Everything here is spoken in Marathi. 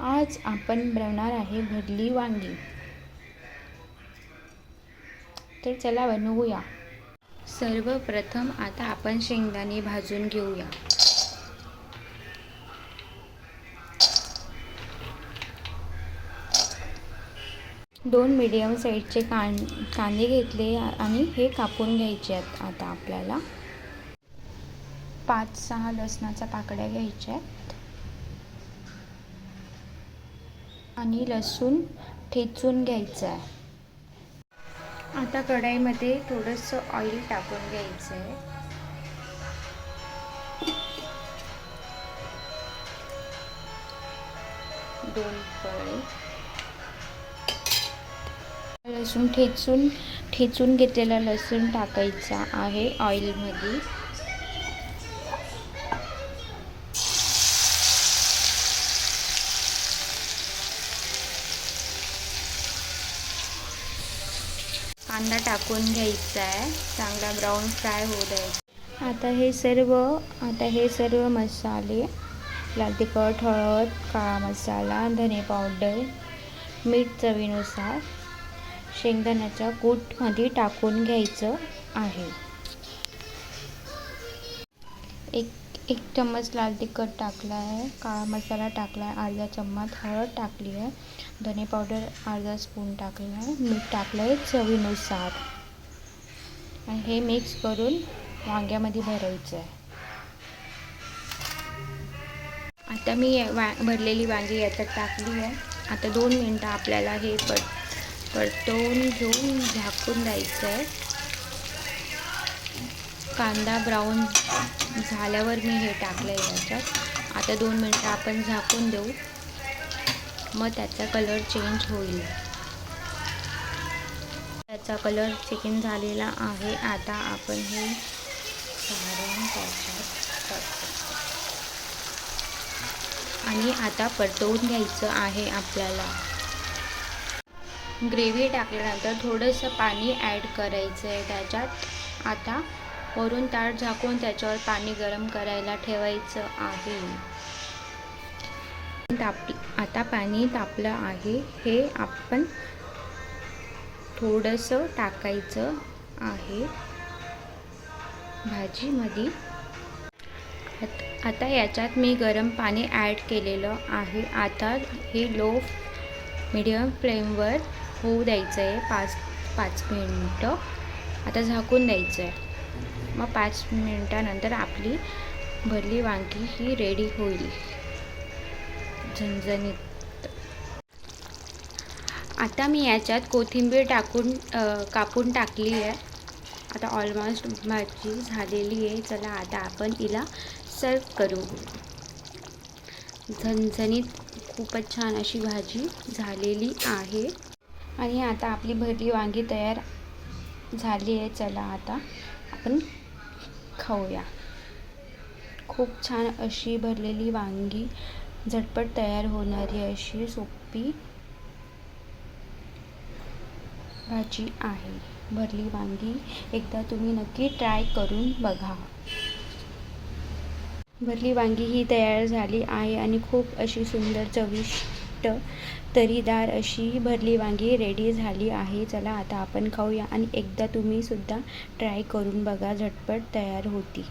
आज आपण बनवणार आहे भरली वांगी। तर चला बनवूया। सर्वप्रथम आता आपण शेंगदाणे भाजून घेऊया। दोन मीडियम साइजचे कांदे घेतले आणि हे कापून घ्यायचे आहेत। आता आपल्याला 5-6 लसणाच्या पाकळ्या घ्यायच्या आहेत आणि लसूण ठेचून घ्यायचं आहे। आता कढईमध्ये थोडंसं ऑइल टाकून घ्यायचं आहे। दोन पळे लसूण ठेचून घेतलेला लसूण टाकायचा आहे ऑइलमध्ये। कांदा टाकून घ्यायचा आहे, चांगला ब्राऊन फ्राय होऊ द्यायचा। आता हे सर्व मसाले लाल तिखट, हळद, काळा मसाला, धने पावडर, मीठ चवीनुसार शेंगदाण्याच्या कूटमध्ये टाकून घ्यायचं आहे। एक चम्मच लाल तिखट टाकला आहे, काळा मसाला टाकला आहे, अर्धा चम्मच हळद टाकली आहे, धने पावडर अर्धा स्पून टाकला आहे, मीठ टाकलं आहे चवीनुसार आणि हे मिक्स करून वांग्यामध्ये भरायचं आहे। आता मी भरलेली वांगी याच्यात टाकली आहे। आता 2 मिनिटं आपल्याला हे परतवून घेऊन झाकून द्यायचं आहे। कांदा ब्राऊन झाल्यावर मी हे टाकलं आहे याच्यात। आता 2 मिनिटं आपण झाकून देऊ, मग त्याचा कलर चेंज होईल। त्याचा कलर चेंज झालेला आहे। आता आपण हे काढून त्याच्यात आणि आता परतवून घ्यायचं आहे आपल्याला। ग्रेव्ही टाकल्यानंतर थोडंसं पाणी ॲड करायचं आहे त्याच्यात। आता वरून ताट झाकून त्याच्यावर पाणी गरम करायला ठेवायचं आहे। आता पाणी तापलं आहे, हे आपण थोडंसं टाकायचं आहे भाजीमध्ये। आता याच्यात मी गरम पाणी ॲड केलेलं आहे। आता हे मीडियम फ्लेमवर होऊ द्यायचं आहे 5 मिनिटं। आता झाकून द्यायचं आहे, मग 5 मिनिटानंतर आपली भरली वांगी ही रेडी होईल झणझणीत। आता मी याच्यात कोथिंबीर कापून टाकली आहे। आता ऑलमोस्ट भाजी झालेली आहे। चला आता आपण हिला सर्व करू। झणझणीत खूपच छान अशी भाजी झालेली आहे आणि आता आपली भरली वांगी तयार झाली आहे। चला आता आपण खाऊया। खूप छान अशी भरलेली वांगी, झटपट तयार होणारी अशी सोपी भाजी आहे भरली वांगी। एकदा तुम्ही नक्की ट्राय करून बघा। भरली वांगी ही तयार झाली आहे आणि खूप अशी सुंदर चविष्ट तरीदार अशी भरली वांगी रेडी झाली आहे। चला आता आपण खाऊया आणि एकदा तुम्ही सुद्धा ट्राय करून बघा, झटपट तयार होती।